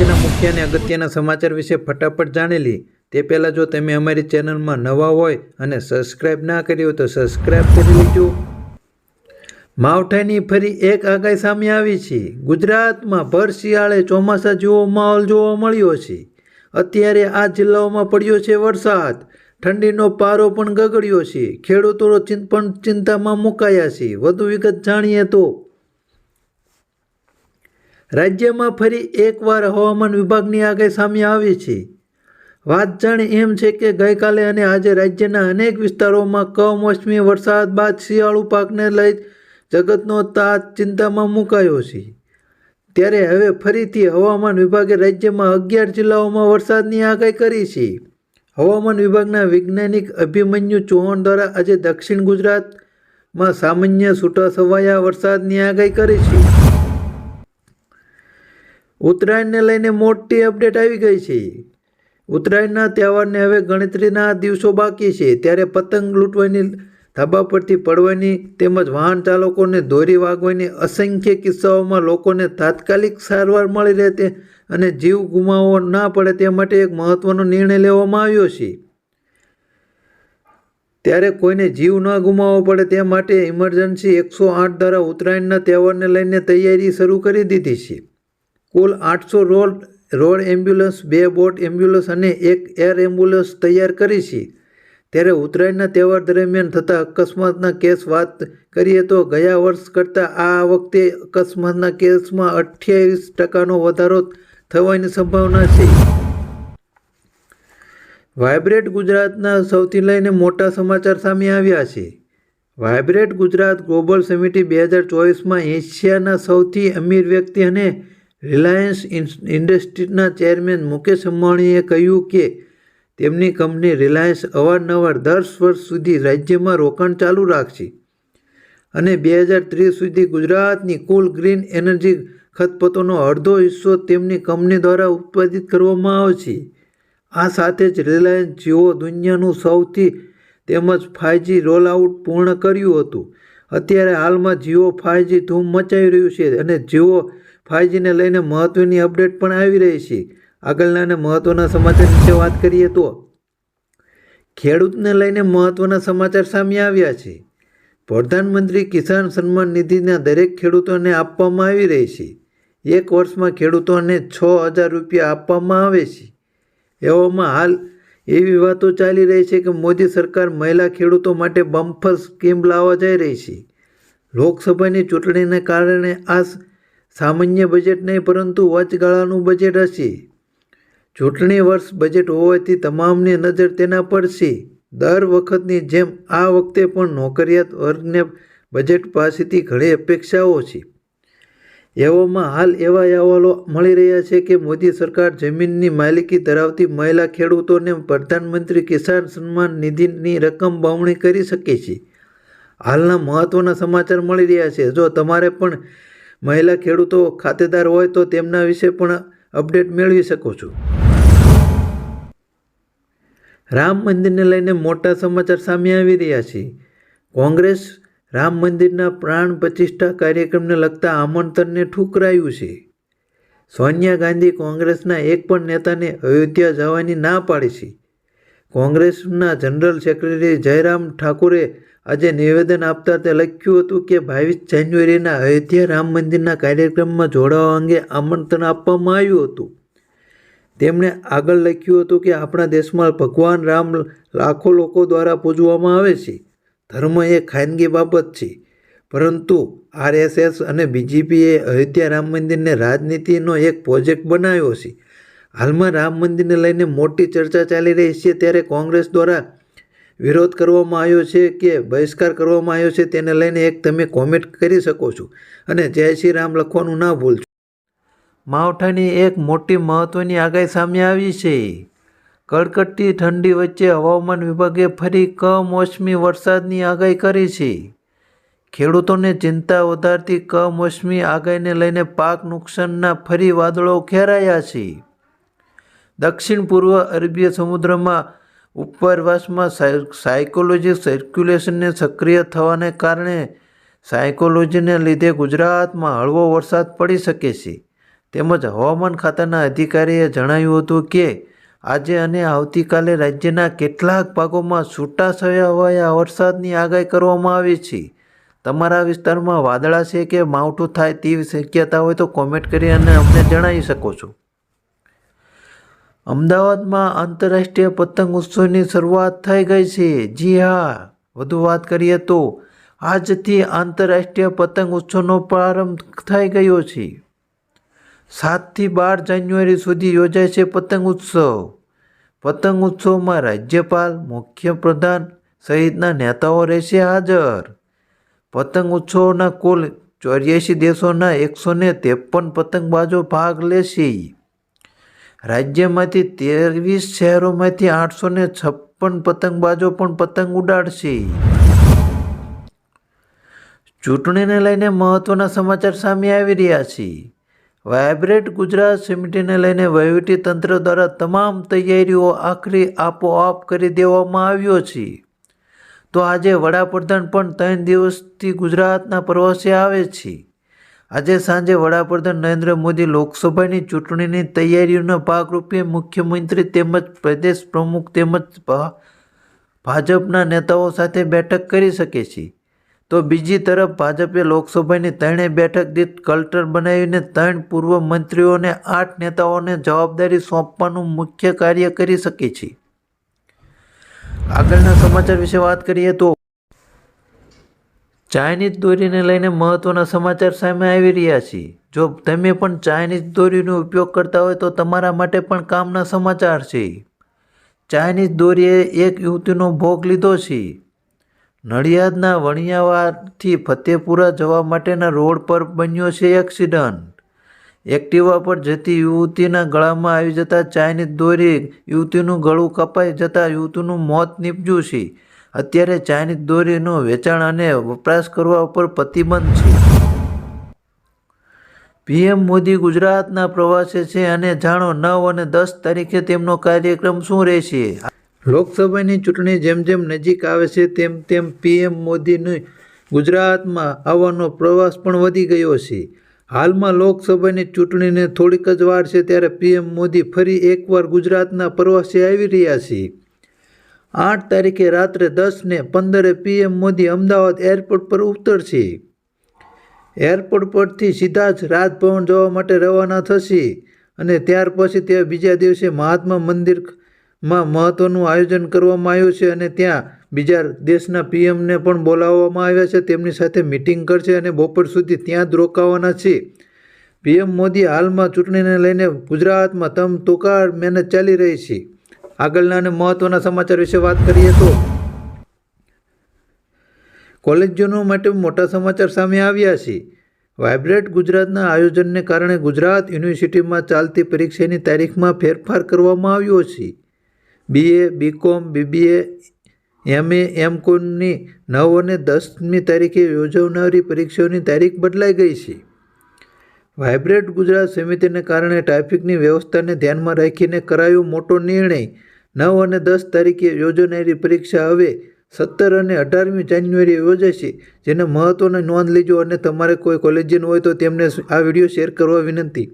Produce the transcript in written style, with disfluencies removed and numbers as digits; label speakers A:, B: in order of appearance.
A: રાજ્યના મુખ્ય અને અગત્યના સમાચાર વિશે ફટાફટ જાણી લી તે પહેલાં જો તમે અમારી ચેનલમાં નવા હોય અને સબસ્ક્રાઇબ ના કરી હોય તો સબસ્ક્રાઇબ કરી લેજો। માવઠાની ફરી એક આગાહી સામે આવી છે। ગુજરાતમાં ભર શિયાળે ચોમાસા જેવો માહોલ જોવા મળ્યો છે। અત્યારે આ જિલ્લાઓમાં પડ્યો છે વરસાદ, ઠંડીનો પારો પણ ગગડ્યો છે। ખેડૂતો પણ ચિંતામાં મુકાયા છે। વધુ વિગત જાણીએ તો રાજ્યમાં ફરી એકવાર હવામાન વિભાગની આગાહી સામે આવી છે। વાત જાણે એમ છે કે ગઈકાલે અને આજે રાજ્યના અનેક વિસ્તારોમાં કમોસમી વરસાદ બાદ શિયાળુ પાકને લઈ જગતનો તાત ચિંતામાં મુકાયો છે। ત્યારે હવે ફરીથી હવામાન વિભાગે રાજ્યમાં 11 જિલ્લાઓમાં વરસાદની આગાહી કરી છે। હવામાન વિભાગના વૈજ્ઞાનિક અભિમન્યુ ચૌહાણ દ્વારા આજે દક્ષિણ ગુજરાતમાં સામાન્ય છૂટાછવાયા વરસાદની આગાહી કરી છે। ઉત્તરાયણને લઈને મોટી અપડેટ આવી ગઈ છે। ઉત્તરાયણના તહેવારને હવે ગણતરીના દિવસો બાકી છે, ત્યારે પતંગ લૂંટવાની, ધાબા પરથી પડવાની તેમજ વાહન ચાલકોને દોરી વાગવાની અસંખ્ય કિસ્સાઓમાં લોકોને તાત્કાલિક સારવાર મળી રહે અને જીવ ગુમાવવો ના પડે તે માટે એક મહત્વનો નિર્ણય લેવામાં આવ્યો છે। ત્યારે કોઈને જીવ ન ગુમાવવો પડે તે માટે ઇમરજન્સી 108 દ્વારા ઉત્તરાયણના તહેવારને લઈને તૈયારી શરૂ કરી દીધી છે। કુલ 800 રોડ એમ્બ્યુલન્સ, 2 બોટ એમ્બ્યુલન્સ અને 1 એર એમ્બ્યુલન્સ તૈયાર કરી છે। ત્યારે ઉત્તરાયણના તહેવાર દરમિયાન થતા અકસ્માતના કેસ વાત કરીએ તો ગયા વર્ષ કરતાં આ વખતે અકસ્માતના કેસમાં 28% વધારો થવાની સંભાવના છે। વાઇબ્રન્ટ ગુજરાતના સૌથી લઈને મોટા સમાચાર સામે આવ્યા છે। વાઇબ્રન્ટ ગુજરાત ગ્લોબલ સમિટ 2024માં એશિયાના સૌથી અમીર વ્યક્તિ અને રિલાયન્સ ઇન્ડસ્ટ્રીઝના ચેરમેન મુકેશ અંબાણીએ કહ્યું કે તેમની કંપની રિલાયન્સ અવારનવાર 10 વર્ષ સુધી રાજ્યમાં રોકાણ ચાલુ રાખશે અને 2030 સુધી ગુજરાતની કુલ ગ્રીન એનર્જી ખપતનો અડધો હિસ્સો તેમની કંપની દ્વારા ઉત્પાદિત કરવામાં આવશે। આ સાથે જ રિલાયન્સ જીઓ દુનિયાનું સૌથી તેમજ 5G રોલઆઉટ પૂર્ણ કર્યું હતું। અત્યારે હાલમાં જીઓ 5G ધૂમ મચાવી રહ્યું છે અને જીઓ 5Gને લઈને મહત્વની અપડેટ પણ આવી રહી છે। આગળના અને મહત્વના સમાચાર વિશે વાત કરીએ તો ખેડૂતને લઈને મહત્વના સમાચાર સામે આવ્યા છે। પ્રધાનમંત્રી કિસાન સન્માન નિધિના દરેક ખેડૂતોને આપવામાં આવી રહી છે। એક વર્ષમાં ખેડૂતોને 6,000 રૂપિયા આપવામાં આવે છે। એવામાં હાલ એવી વાતો ચાલી રહી છે કે મોદી સરકાર મહિલા ખેડૂતો માટે બમ્પર સ્કીમ લાવવા જઈ રહી છે। લોકસભાની ચૂંટણીને કારણે આ સામાન્ય બજેટ નહીં પરંતુ વચગાળાનું બજેટ હશે। ચૂંટણી વર્ષ બજેટ હોવાથી તમામની નજર તેના પર છે। દર વખતની જેમ આ વખતે પણ નોકરિયાત વર્ગને બજેટ પાસેથી ઘણી અપેક્ષાઓ છે। એવામાં હાલ એવા અહેવાલો મળી રહ્યા છે કે મોદી સરકાર જમીનની માલિકી ધરાવતી મહિલા ખેડૂતોને પ્રધાનમંત્રી કિસાન સન્માન નિધિની રકમ બમણી કરી શકે છે। હાલના મહત્વના સમાચાર મળી રહ્યા છે। જો તમારે પણ મહિલા ખેડૂતો ખાતેદાર હોય તો તેમના વિશે પણ અપડેટ મેળવી શકો છો। રામ મંદિરને લઈને મોટા સમાચાર સામે આવી રહ્યા છે। કોંગ્રેસ રામ મંદિરના પ્રાણ પ્રતિષ્ઠા કાર્યક્રમને લગતા આમંત્રણને ઠુકરાયું છે। સોનિયા ગાંધી કોંગ્રેસના એક પણ નેતાને અયોધ્યા જવાની ના પાડી છે। કોંગ્રેસના જનરલ સેક્રેટરી જયરામ ઠાકુરે આજે નિવેદન આપતા તે લખ્યું હતું કે 22 જાન્યુઆરીના અયોધ્યા રામ મંદિરના કાર્યક્રમમાં જોડાવા અંગે આમંત્રણ આપવામાં આવ્યું હતું। તેમણે આગળ લખ્યું હતું કે આપણા દેશમાં ભગવાન રામ લાખો લોકો દ્વારા પૂજવામાં આવે છે। ધર્મ એ ખાનગી બાબત છે, પરંતુ RSS અને BJPએ અયોધ્યા રામ મંદિરને રાજનીતિનો એક પ્રોજેક્ટ બનાવ્યો છે। હાલમાં રામ મંદિરને લઈને મોટી ચર્ચા ચાલી રહી છે, ત્યારે કોંગ્રેસ દ્વારા વિરોધ કરવામાં આવ્યો છે કે બહિષ્કાર કરવામાં આવ્યો છે તેને લઈને એક તમે કોમેન્ટ કરી શકો છો અને જય શ્રી રામ લખવાનું ના ભૂલશો। માવઠાની એક મોટી મહત્વની આગાહી સામે આવી છે। કડકડતી ઠંડી વચ્ચે હવામાન વિભાગે ફરી કમોસમી વરસાદની આગાહી કરી છે। ખેડૂતોને ચિંતા વધારતી કમોસમી આગાહીને લઈને પાક નુકસાનના ફરી વાદળો ઘેરાયા છે। દક્ષિણ પૂર્વ અરબી સમુદ્રમાં ઉપરવાસમાં સાયકોલોજી સર્ક્યુલેશનને સક્રિય થવાને કારણે સાયકોલોજીને લીધે ગુજરાતમાં હળવો વરસાદ પડી શકે છે। તેમજ હવામાન ખાતાના અધિકારીએ જણાવ્યું હતું કે આજે અને આવતીકાલે રાજ્યના કેટલાક ભાગોમાં છૂટાછવાયા વરસાદની આગાહી કરવામાં આવી છે. તમારા વિસ્તારમાં વાદળા છે કે માવઠું થાય તેવી શક્યતા હોય તો કોમેન્ટ કરી અને અમને જણાવી શકો છો. અમદાવાદમાં આંતરરાષ્ટ્રીય પતંગ ઉત્સવની શરૂઆત થઈ ગઈ છે. જી હા, વધુ વાત કરીએ તો આજથી આંતરરાષ્ટ્રીય પતંગ ઉત્સવનો પ્રારંભ થઈ ગયો છે. 7 થી 12 જાન્યુઆરી સુધી યોજાય છે પતંગ ઉત્સવ. પતંગ ઉત્સવમાં રાજ્યપાલ, મુખ્યપ્રધાન સહિતના નેતાઓ રહેશે હાજર. પતંગ ઉત્સવના કુલ 84 દેશોના 153 પતંગબાજો ભાગ લેશે. રાજ્યમાંથી 23 શહેરોમાંથી 856 પતંગબાજો પણ પતંગ ઉડાડશે. ચૂંટણીને લઈને મહત્વના સમાચાર સામે આવી રહ્યા છે. વાયબ્રન્ટ ગુજરાત સમિતિને લઈને વહીવટીતંત્ર દ્વારા તમામ તૈયારીઓ આખરી આપોઆપ કરી દેવામાં આવ્યો છે. તો આજે વડાપ્રધાન પણ 3 દિવસથી ગુજરાતના પ્રવાસે આવે છે. આજે સાંજે વડાપ્રધાન નરેન્દ્ર મોદી લોકસભાની ચૂંટણીની તૈયારીઓના ભાગરૂપે મુખ્યમંત્રી તેમજ પ્રદેશ પ્રમુખ તેમજ ભાજપના નેતાઓ સાથે બેઠક કરી શકે છે. તો બીજી તરફ ભાજપે લોકસભાની 3 બેઠક દીઠ ક્લસ્ટર બનાવીને 3 પૂર્વ મંત્રીઓને 8 નેતાઓને જવાબદારી સોંપવાનું મુખ્ય કાર્ય કરી શકે છે. આગળના સમાચાર વિશે વાત કરીએ તો ચાઇનીઝ દોરીને લઈને મહત્વના સમાચાર સામે આવી રહ્યા છે. જો તમે પણ ચાઇનીઝ દોરીનો ઉપયોગ કરતા હોય તો તમારા માટે પણ કામના સમાચાર છે. ચાઇનીઝ દોરીએ એક યુવતીનો ભોગ લીધો છે. નડિયાદના વણિયાવાડથી ફતેપુરા જવા માટેના રોડ પર બન્યો છે એક્સિડન્ટ. એક્ટિવા પર જતી યુવતીના ગળામાં આવી જતા ચાઇનીઝ દોરી યુવતીનું ગળું કપાઈ જતા યુવતીનું મોત નીપજ્યું છે. અત્યારે ચાઇનીઝ દોરીનું વેચાણ અને વપરાશ કરવા ઉપર પ્રતિબંધ છે. પીએમ મોદી ગુજરાતના પ્રવાસે છે અને જાણો 9 અને 10 તારીખે તેમનો કાર્યક્રમ શું રહેશે. લોકસભાની ચૂંટણી જેમ જેમ નજીક આવે છે તેમ તેમ પીએમ મોદીનો ગુજરાતમાં આવવાનો પ્રવાસ પણ વધી ગયો છે. હાલમાં લોકસભાની ચૂંટણીને થોડીક જ વાર છે ત્યારે પીએમ મોદી ફરી એકવાર ગુજરાતના પ્રવાસે આવી રહ્યા છે. 8 તારીખે રાત્રે 10:15 પીએમ મોદી અમદાવાદ એરપોર્ટ પર ઉતરશે. એરપોર્ટ પરથી સીધા જ રાજભવન જવા માટે રવાના થશે અને ત્યાર પછી તે બીજા દિવસે મહાત્મા મંદિરમાં મહત્વનું આયોજન કરવામાં આવ્યું છે અને ત્યાં બીજા દેશના પીએમને પણ બોલાવવામાં આવ્યા છે. તેમની સાથે મિટિંગ કરશે અને બપોર સુધી ત્યાં જ રોકાવાના છે. પીએમ મોદી હાલમાં ચૂંટણીને લઈને ગુજરાતમાં તમતોકાર મહેનત ચાલી રહી છે. આગળના અને મહત્વના સમાચાર વિશે વાત કરીએ તો કોલેજોનો માટે મોટા સમાચાર સામે આવ્યા છે. વાયબ્રન્ટ ગુજરાતના આયોજનને કારણે ગુજરાત યુનિવર્સિટીમાં ચાલતી પરીક્ષાની તારીખમાં ફેરફાર કરવામાં આવ્યો છે. BA, BCom, BBA, MA, MComની 9 અને 10મી તારીખે યોજાનારી પરીક્ષાઓની તારીખ બદલાઈ ગઈ છે. વાયબ્રન્ટ ગુજરાત સમિતિને કારણે ટ્રાફિકની વ્યવસ્થાને ધ્યાનમાં રાખીને કરાયો મોટો નિર્ણય. 9 અને 10 તારીખે યોજાનારી પરીક્ષા હવે 17 અને 18મી જાન્યુઆરીએ યોજાશે. જેને મહત્વની નોંધ લેજો અને તમારે કોઈ કોલેજિયન હોય તો તેમને આ વિડીયો શેર કરવા વિનંતી.